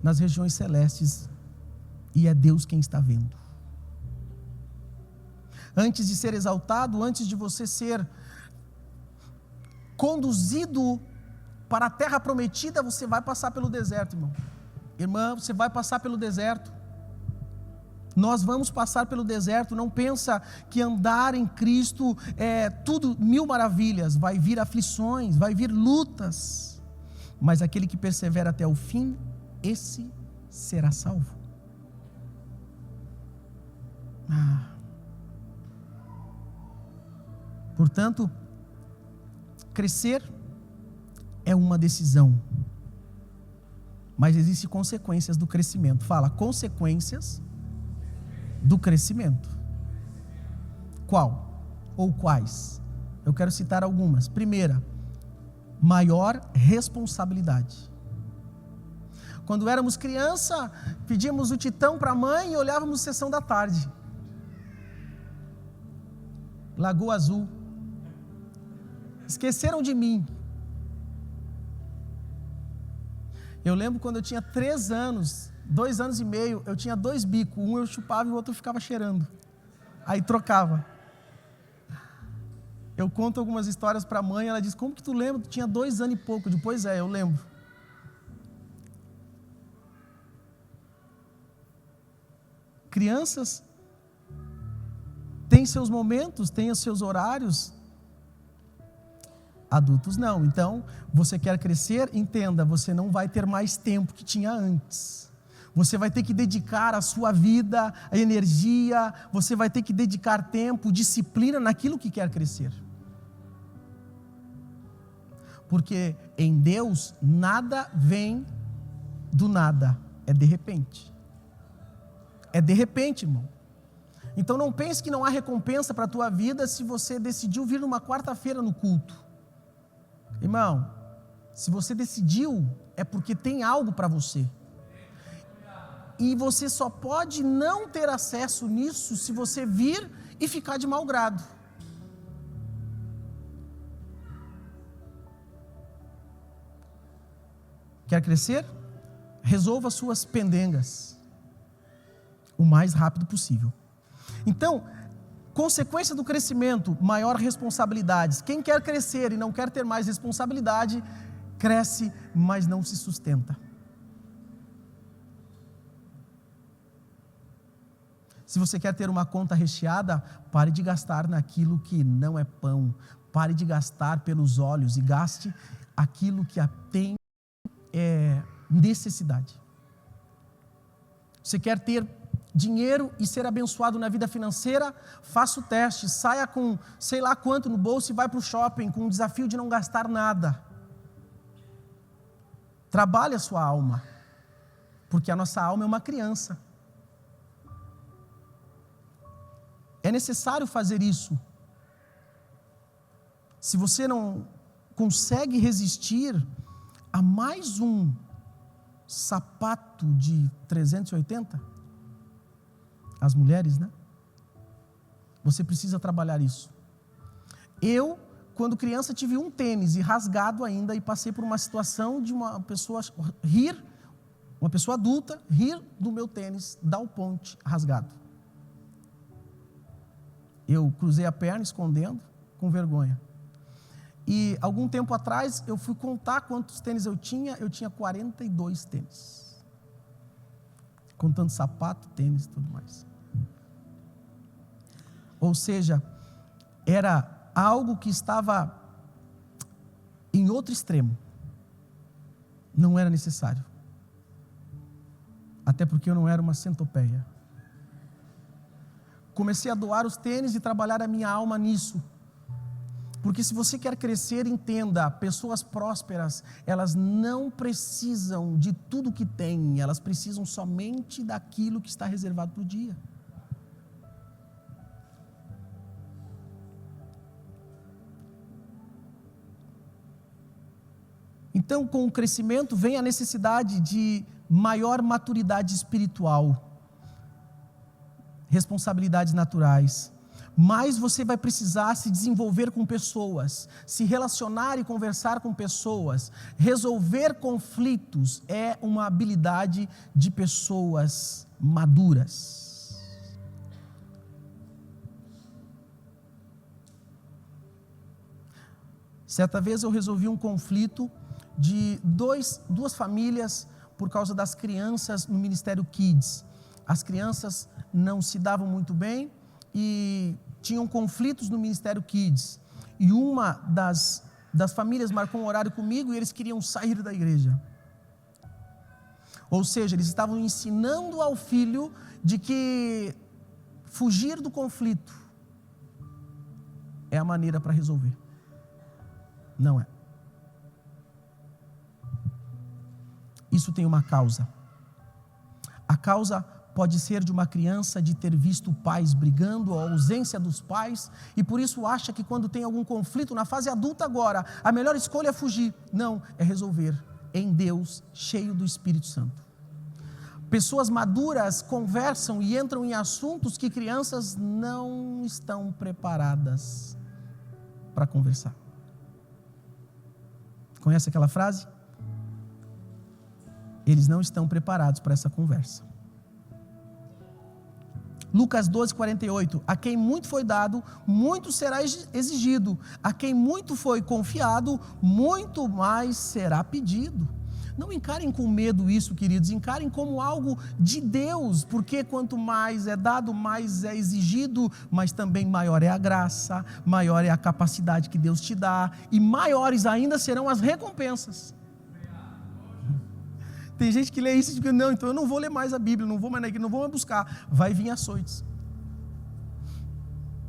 nas regiões celestes, e é Deus quem está vendo. Antes de ser exaltado, antes de você ser conduzido para a terra prometida, você vai passar pelo deserto, irmão. Irmã, você vai passar pelo deserto. Nós vamos passar pelo deserto. Não pensa que andar em Cristo é tudo mil maravilhas. Vai vir aflições, vai vir lutas, mas aquele que persevera até o fim, esse será salvo. Portanto, crescer é uma decisão, mas existem consequências do crescimento. Fala, consequências do crescimento. Qual? Ou quais? Eu quero citar algumas. Primeira, maior responsabilidade. Quando éramos criança, pedíamos o titão para a mãe e olhávamos Sessão da Tarde. Lagoa Azul. Esqueceram de mim. Eu lembro quando eu tinha 3 anos, 2 anos e meio, eu tinha 2 bicos, um eu chupava e o outro ficava cheirando. Aí trocava. Eu conto algumas histórias para a mãe, ela diz, como que tu lembra? Tu tinha 2 anos e pouco. Depois eu lembro. Crianças têm seus momentos, têm os seus horários. Adultos não. Então, você quer crescer? Entenda, você não vai ter mais tempo que tinha antes. Você vai ter que dedicar a sua vida, a energia, você vai ter que dedicar tempo, disciplina naquilo que quer crescer. Porque em Deus, nada vem do nada, é de repente. É de repente, irmão. Então não pense que não há recompensa para a tua vida se você decidiu vir numa quarta-feira no culto. Irmão, se você decidiu, é porque tem algo para você. E você só pode não ter acesso nisso se você vir e ficar de mau grado. Quer crescer? Resolva suas pendengas o mais rápido possível. Então, consequência do crescimento, maior responsabilidades. Quem quer crescer e não quer ter mais responsabilidade, cresce, mas não se sustenta. Se você quer ter uma conta recheada, pare de gastar naquilo que não é pão. Pare de gastar pelos olhos e gaste aquilo que tem necessidade. Você quer ter dinheiro e ser abençoado na vida financeira? Faça o teste, saia com sei lá quanto no bolso e vai para o shopping com o desafio de não gastar nada. Trabalhe a sua alma, porque a nossa alma é uma criança. É necessário fazer isso. Se você não consegue resistir a mais um sapato de 380, as mulheres, né? Você precisa trabalhar isso. Eu, quando criança, tive um tênis e rasgado ainda, e passei por uma situação de uma pessoa uma pessoa adulta, rir do meu tênis, dar o ponte rasgado. Eu cruzei a perna escondendo, com vergonha. E algum tempo atrás, eu fui contar quantos tênis eu tinha 42 tênis. Contando sapato, tênis e tudo mais. Ou seja, era algo que estava em outro extremo. Não era necessário. Até porque eu não era uma centopeia. Comecei a doar os tênis e trabalhar a minha alma nisso. Porque se você quer crescer, entenda, pessoas prósperas, elas não precisam de tudo que têm, elas precisam somente daquilo que está reservado para o dia. Então, com o crescimento vem a necessidade de maior maturidade espiritual, responsabilidades naturais. Mas você vai precisar se desenvolver com pessoas, se relacionar e conversar com pessoas. Resolver conflitos é uma habilidade de pessoas maduras. Certa vez eu resolvi um conflito de duas famílias por causa das crianças no Ministério Kids. As crianças não se davam muito bem e tinham conflitos no Ministério Kids. E uma das famílias marcou um horário comigo e eles queriam sair da igreja. Ou seja, eles estavam ensinando ao filho de que fugir do conflito é a maneira para resolver. Não é. Isso tem uma causa. A causa pode ser de uma criança de ter visto pais brigando, a ausência dos pais, e por isso acha que quando tem algum conflito na fase adulta agora, a melhor escolha é fugir. Não, é resolver em Deus, cheio do Espírito Santo. Pessoas maduras conversam e entram em assuntos que crianças não estão preparadas para conversar. Conhece aquela frase? Eles não estão preparados para essa conversa. Lucas 12:48, a quem muito foi dado, muito será exigido, a quem muito foi confiado, muito mais será pedido. Não encarem com medo isso, queridos, encarem como algo de Deus, porque quanto mais é dado, mais é exigido, mas também maior é a graça, maior é a capacidade que Deus te dá, e maiores ainda serão as recompensas. Tem gente que lê isso e diz, não, então eu não vou ler mais a Bíblia, não vou mais na igreja, não vou mais buscar. Vai vir açoites.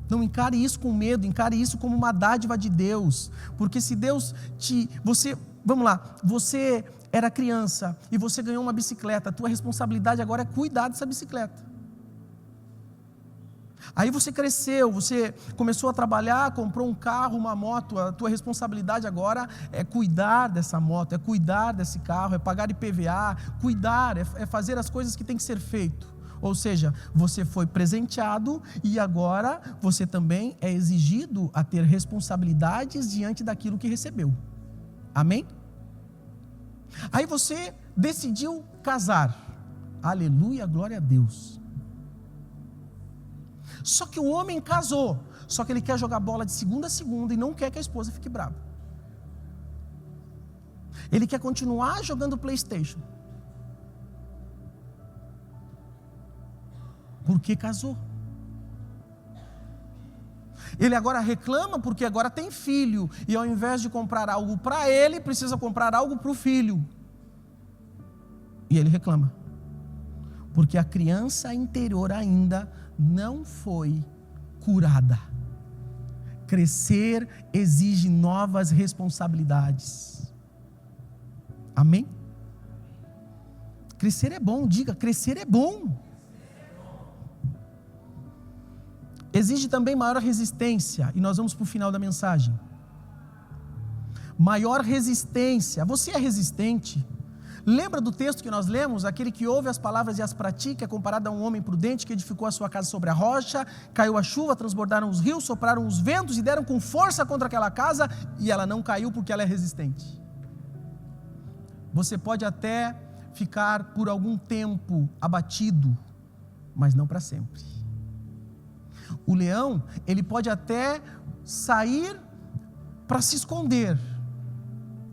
Não encare isso com medo, encare isso como uma dádiva de Deus. Porque se Deus vamos lá, você era criança e você ganhou uma bicicleta, a tua responsabilidade agora é cuidar dessa bicicleta. Aí você cresceu, você começou a trabalhar, comprou um carro, uma moto, a tua responsabilidade agora é cuidar dessa moto, é cuidar desse carro, é pagar IPVA, cuidar, é fazer as coisas que tem que ser feito. Ou seja, você foi presenteado e agora você também é exigido a ter responsabilidades diante daquilo que recebeu. Amém? Aí você decidiu casar. Aleluia, glória a Deus. Só que o homem casou, só que ele quer jogar bola de segunda a segunda e não quer que a esposa fique brava. Ele quer continuar jogando PlayStation. Porque casou. Ele agora reclama porque agora tem filho, e ao invés de comprar algo para ele, precisa comprar algo para o filho. E ele reclama. Porque a criança interior ainda não foi curada. Crescer exige novas responsabilidades. Amém? Crescer é bom, diga, crescer é bom. Exige também maior resistência, e nós vamos para o final da mensagem. Maior resistência, você é resistente? Lembra do texto que nós lemos? Aquele que ouve as palavras e as pratica é comparado a um homem prudente que edificou a sua casa sobre a rocha, caiu a chuva, transbordaram os rios, sopraram os ventos e deram com força contra aquela casa, e ela não caiu porque ela é resistente. Você pode até ficar por algum tempo abatido, mas não para sempre. O leão, ele pode até sair para se esconder,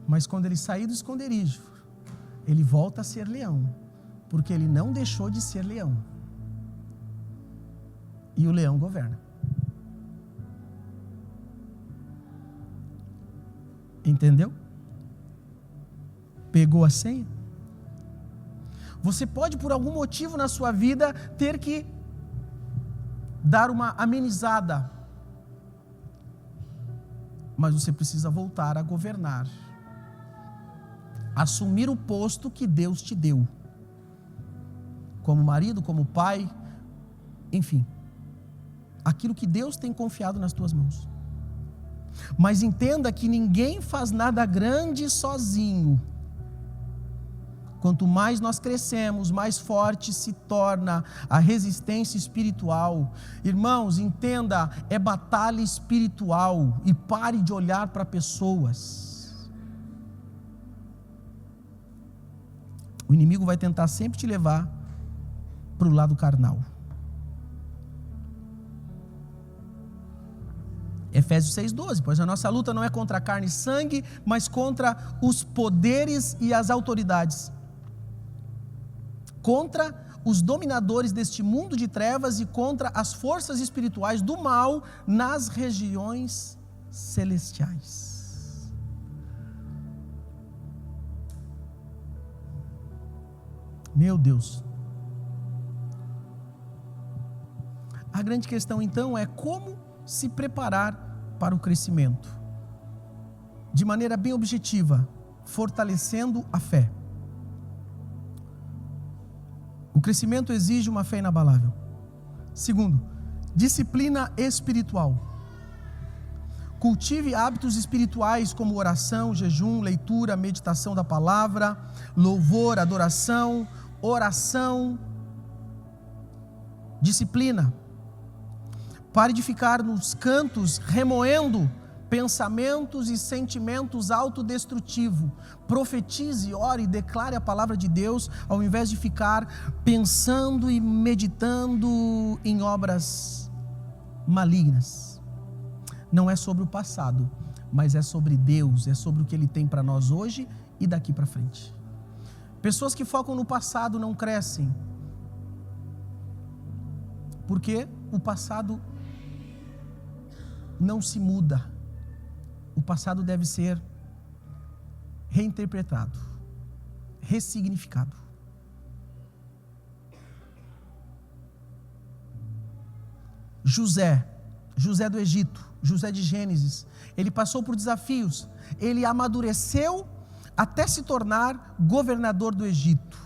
mas quando ele sair do esconderijo, ele volta a ser leão, porque ele não deixou de ser leão. E o leão governa. Entendeu? Pegou a senha? Você pode, por algum motivo na sua vida, ter que dar uma amenizada, mas você precisa voltar a governar. Assumir o posto que Deus te deu, como marido, como pai, enfim, aquilo que Deus tem confiado nas tuas mãos. Mas entenda que ninguém faz nada grande sozinho. Quanto mais nós crescemos, mais forte se torna a resistência espiritual. Irmãos, entenda, é batalha espiritual, e pare de olhar para pessoas. O inimigo vai tentar sempre te levar para o lado carnal. Efésios 6,12, pois a nossa luta não é contra carne e sangue, mas contra os poderes e as autoridades, contra os dominadores deste mundo de trevas e contra as forças espirituais do mal nas regiões celestiais. Meu Deus. A grande questão então é como se preparar para o crescimento, de maneira bem objetiva, fortalecendo a fé. O crescimento exige uma fé inabalável. Segundo, disciplina espiritual. Cultive hábitos espirituais como oração, jejum, leitura, meditação da palavra, louvor, adoração, oração. Disciplina. Pare de ficar nos cantos remoendo pensamentos e sentimentos autodestrutivos. Profetize, ore e declare a palavra de Deus, ao invés de ficar pensando e meditando em obras malignas. Não é sobre o passado, mas é sobre Deus, é sobre o que Ele tem para nós hoje e daqui para frente. Pessoas que focam no passado não crescem, porque o passado não se muda. O passado deve ser reinterpretado, ressignificado. José do Egito, José de Gênesis, ele passou por desafios, ele amadureceu até se tornar governador do Egito,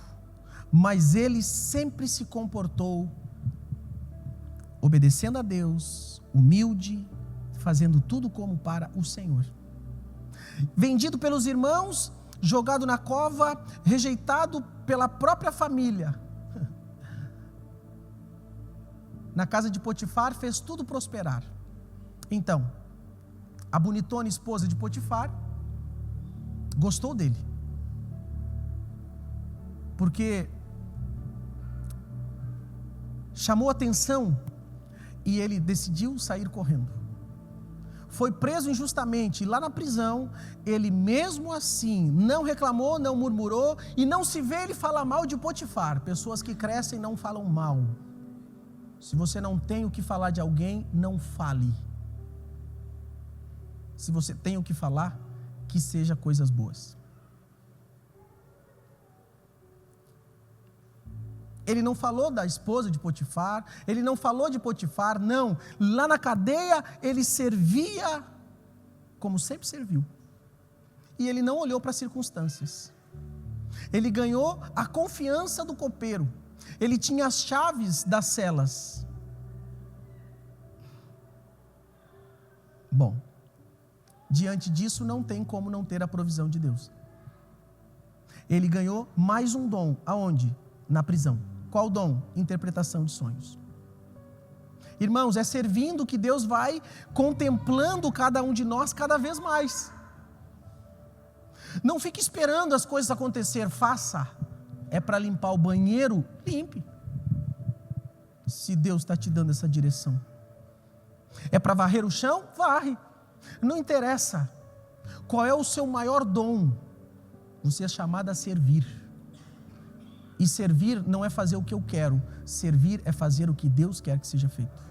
mas ele sempre se comportou obedecendo a Deus, humilde, fazendo tudo como para o Senhor. Vendido pelos irmãos, jogado na cova, rejeitado pela própria família. Na casa de Potifar, fez tudo prosperar. Então, a bonitona esposa de Potifar gostou dele, porque chamou atenção e ele decidiu sair correndo. Foi preso injustamente, e lá na prisão, ele mesmo assim não reclamou, não murmurou, e não se vê ele falar mal de Potifar. Pessoas que crescem não falam mal. Se você não tem o que falar de alguém, não fale. Se você tem o que falar, que seja coisas boas. Ele não falou da esposa de Potifar, ele não falou de Potifar, não. Lá na cadeia, ele servia como sempre serviu. E ele não olhou para as circunstâncias. Ele ganhou a confiança do copeiro. Ele tinha as chaves das celas. Bom, diante disso não tem como não ter a provisão de Deus. Ele ganhou mais um dom, aonde? Na prisão. Qual dom? Interpretação de sonhos. Irmãos, é servindo que Deus vai contemplando cada um de nós cada vez mais. Não fique esperando as coisas acontecer, faça. É para limpar o banheiro? Limpe. Se Deus está te dando essa direção. É para varrer o chão? Varre. Não interessa. Qual é o seu maior dom? Você é chamado a servir. E servir não é fazer o que eu quero. Servir é fazer o que Deus quer que seja feito.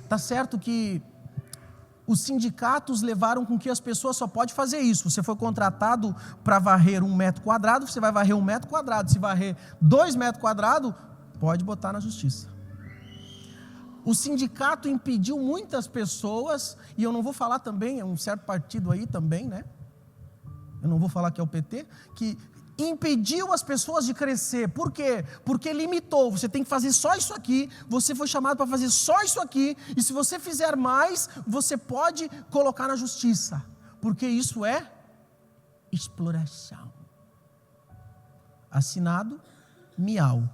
Está certo que os sindicatos levaram com que as pessoas só podem fazer isso. Você foi contratado para varrer 1 metro quadrado, você vai varrer 1 metro quadrado. Se varrer 2 metros quadrados, pode botar na justiça. O sindicato impediu muitas pessoas, e eu não vou falar também, é um certo partido aí também, né? Eu não vou falar que é o PT, que impediu as pessoas de crescer. Por quê? Porque limitou. Você tem que fazer só isso aqui, você foi chamado para fazer só isso aqui, e se você fizer mais, você pode colocar na justiça, porque isso é exploração. Assinado Miau.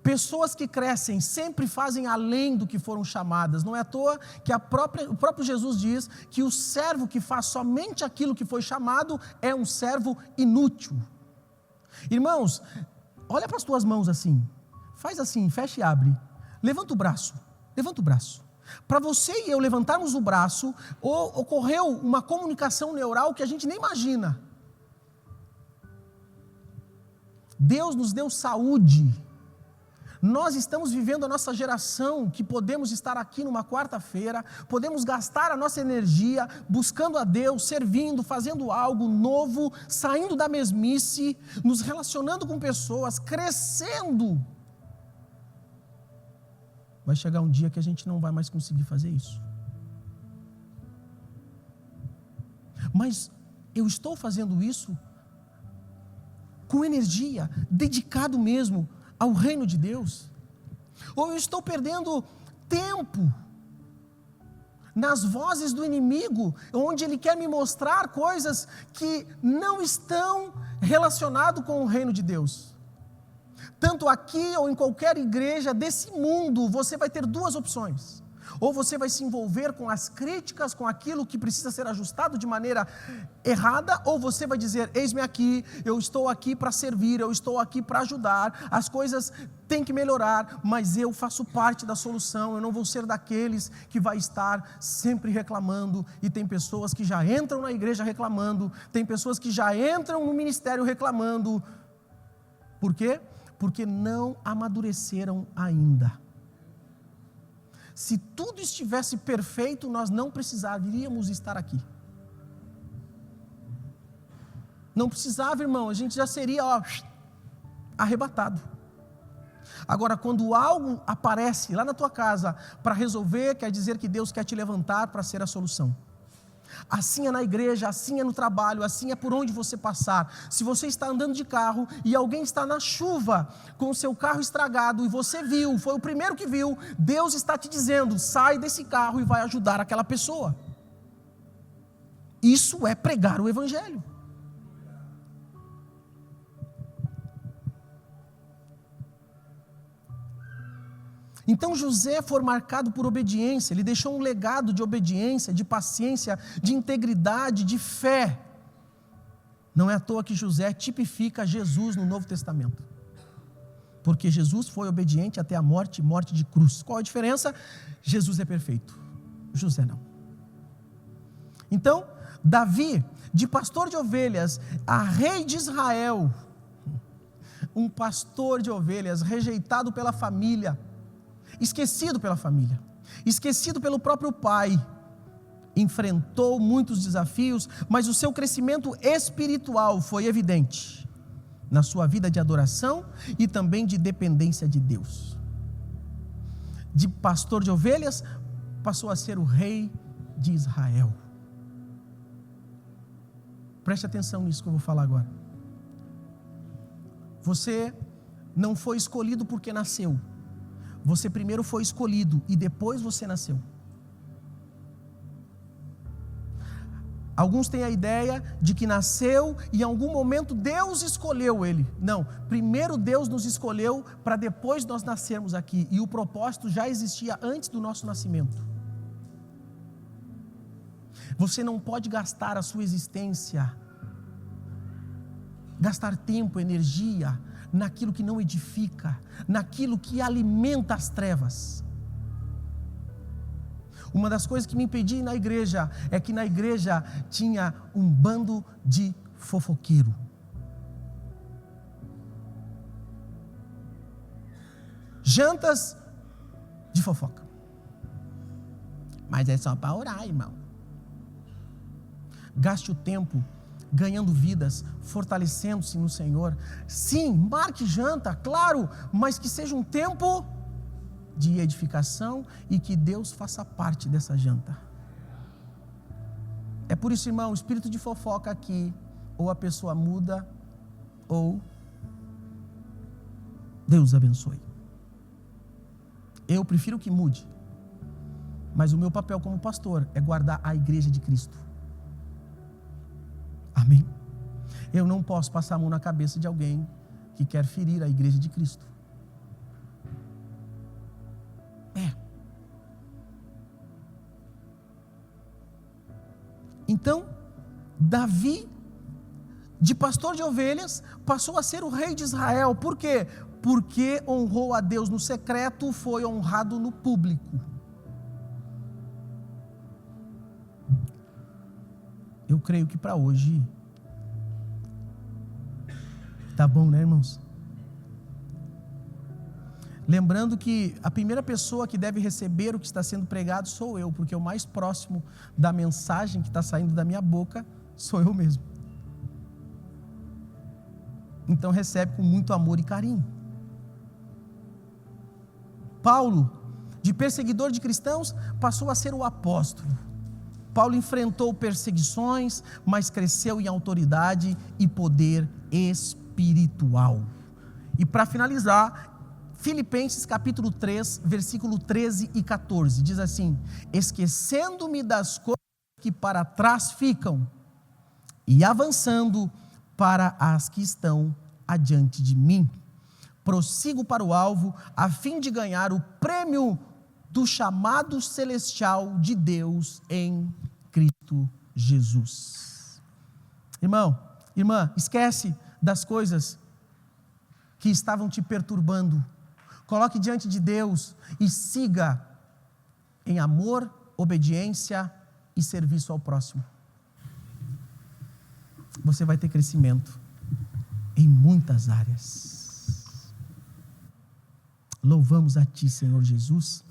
Pessoas que crescem sempre fazem além do que foram chamadas. Não é à toa que o próprio Jesus diz que o servo que faz somente aquilo que foi chamado é um servo inútil. Irmãos, olha para as tuas mãos assim. Faz assim, fecha e abre. Levanta o braço. Levanta o braço. Para você e eu levantarmos o braço, ocorreu uma comunicação neural que a gente nem imagina. Deus nos deu saúde. Nós estamos vivendo a nossa geração que podemos estar aqui numa quarta-feira, podemos gastar a nossa energia buscando a Deus, servindo, fazendo algo novo, saindo da mesmice, nos relacionando com pessoas, crescendo. Vai chegar um dia que a gente não vai mais conseguir fazer isso. Mas eu estou fazendo isso com energia, dedicado mesmo ao reino de Deus? Ou eu estou perdendo tempo nas vozes do inimigo, onde ele quer me mostrar coisas que não estão relacionadas com o reino de Deus? Tanto aqui ou em qualquer igreja desse mundo, você vai ter duas opções. Ou você vai se envolver com as críticas, com aquilo que precisa ser ajustado de maneira errada, ou você vai dizer: eis-me aqui, eu estou aqui para servir, eu estou aqui para ajudar, as coisas têm que melhorar, mas eu faço parte da solução, eu não vou ser daqueles que vai estar sempre reclamando. E tem pessoas que já entram na igreja reclamando, tem pessoas que já entram no ministério reclamando. Por quê? Porque não amadureceram ainda. Se tudo estivesse perfeito, nós não precisaríamos estar aqui. Não precisava, irmão, a gente já seria arrebatado. Agora, quando algo aparece lá na tua casa para resolver, quer dizer que Deus quer te levantar para ser a solução. Assim é na igreja, assim é no trabalho, assim é por onde você passar. Se você está andando de carro e alguém está na chuva com o seu carro estragado e você viu, foi o primeiro que viu, Deus está te dizendo: sai desse carro e vai ajudar aquela pessoa. Isso é pregar o evangelho. Então José foi marcado por obediência, ele deixou um legado de obediência, de paciência, de integridade, de fé. Não é à toa que José tipifica Jesus no Novo Testamento, porque Jesus foi obediente até a morte, morte de cruz. Qual a diferença? Jesus é perfeito, José não. Então, Davi, de pastor de ovelhas a rei de Israel, um pastor de ovelhas rejeitado pela família, esquecido pela família, esquecido pelo próprio pai, enfrentou muitos desafios, mas o seu crescimento espiritual foi evidente na sua vida de adoração e também de dependência de Deus. De pastor de ovelhas, passou a ser o rei de Israel. Preste atenção nisso que eu vou falar agora. Você não foi escolhido porque nasceu. Você primeiro foi escolhido e depois você nasceu. Alguns têm a ideia de que nasceu e em algum momento Deus escolheu ele. Não, primeiro Deus nos escolheu para depois nós nascermos aqui. E o propósito já existia antes do nosso nascimento. Você não pode gastar a sua existência, gastar tempo, energia naquilo que não edifica, naquilo que alimenta as trevas. Uma das coisas que me impedia ir na igreja é que na igreja tinha um bando de fofoqueiro. Jantas de fofoca. Mas é só para orar, irmão. Gaste o tempo ganhando vidas, fortalecendo-se no Senhor. Sim, marque janta, claro, mas que seja um tempo de edificação e que Deus faça parte dessa janta. É por isso, irmão, o espírito de fofoca aqui ou a pessoa muda, ou Deus abençoe. Eu prefiro que mude, mas o meu papel como pastor é guardar a igreja de Cristo. Amém? Eu não posso passar a mão na cabeça de alguém que quer ferir a igreja de Cristo. Então, Davi, de pastor de ovelhas, passou a ser o rei de Israel. Por quê? Porque honrou a Deus no secreto, foi honrado no público. Eu creio que para hoje tá bom, né, irmãos? Lembrando que a primeira pessoa que deve receber o que está sendo pregado sou eu, porque o mais próximo da mensagem que está saindo da minha boca sou eu mesmo. Então recebe com muito amor e carinho. Paulo, de perseguidor de cristãos, passou a ser o apóstolo. Paulo enfrentou perseguições, mas cresceu em autoridade e poder espiritual. E para finalizar, Filipenses capítulo 3, versículo 13 e 14, diz assim: esquecendo-me das coisas que para trás ficam, e avançando para as que estão adiante de mim, prossigo para o alvo, a fim de ganhar o prêmio do chamado celestial de Deus em Cristo Jesus. Irmão, irmã, esquece das coisas que estavam te perturbando. Coloque diante de Deus e siga em amor, obediência e serviço ao próximo. Você vai ter crescimento em muitas áreas. Louvamos a Ti, Senhor Jesus,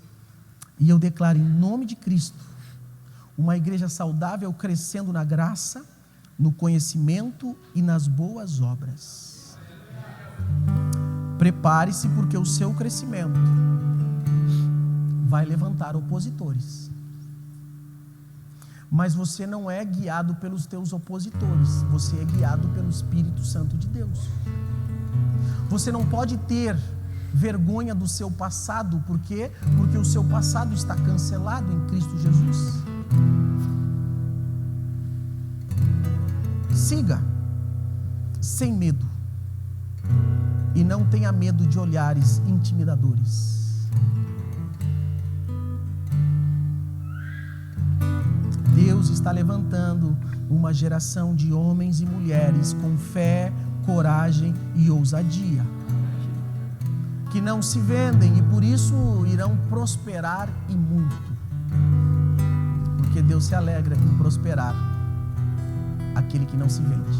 e eu declaro em nome de Cristo uma igreja saudável, crescendo na graça, no conhecimento e nas boas obras. Prepare-se, porque o seu crescimento vai levantar opositores. Mas você não é guiado pelos teus opositores, você é guiado pelo Espírito Santo de Deus. Você não pode ter vergonha do seu passado, por quê? Porque o seu passado está cancelado em Cristo Jesus. Siga sem medo. E não tenha medo de olhares intimidadores. Deus está levantando uma geração de homens e mulheres com fé, coragem e ousadia, que não se vendem e por isso irão prosperar e muito, porque Deus se alegra em prosperar aquele que não se vende,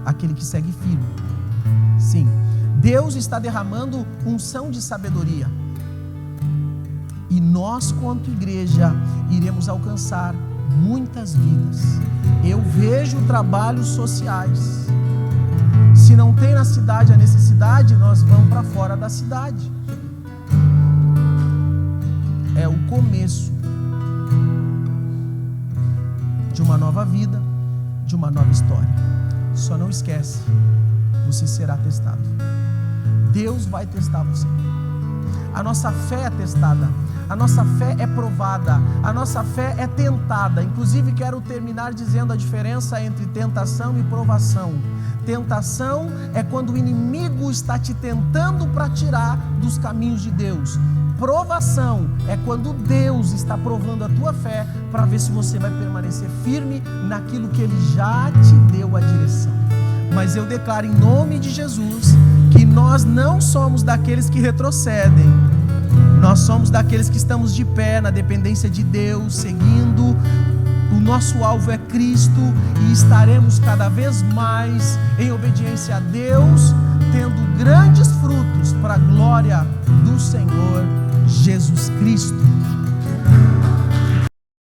aquele que segue firme. Sim, Deus está derramando unção de sabedoria. E nós, quanto igreja, iremos alcançar muitas vidas. Eu vejo trabalhos sociais. Se não tem na cidade a necessidade, nós vamos para fora da cidade. É o começo de uma nova vida, de uma nova história. Só não esquece, você será testado. Deus vai testar você. A nossa fé é testada, a nossa fé é provada, a nossa fé é tentada. Inclusive quero terminar dizendo a diferença entre tentação e provação. Tentação é quando o inimigo está te tentando para tirar dos caminhos de Deus. Provação é quando Deus está provando a tua fé para ver se você vai permanecer firme naquilo que Ele já te deu a direção. Mas eu declaro em nome de Jesus que nós não somos daqueles que retrocedem. Nós somos daqueles que estamos de pé na dependência de Deus, seguindo. O nosso alvo é Cristo e estaremos cada vez mais em obediência a Deus, tendo grandes frutos para a glória do Senhor Jesus Cristo.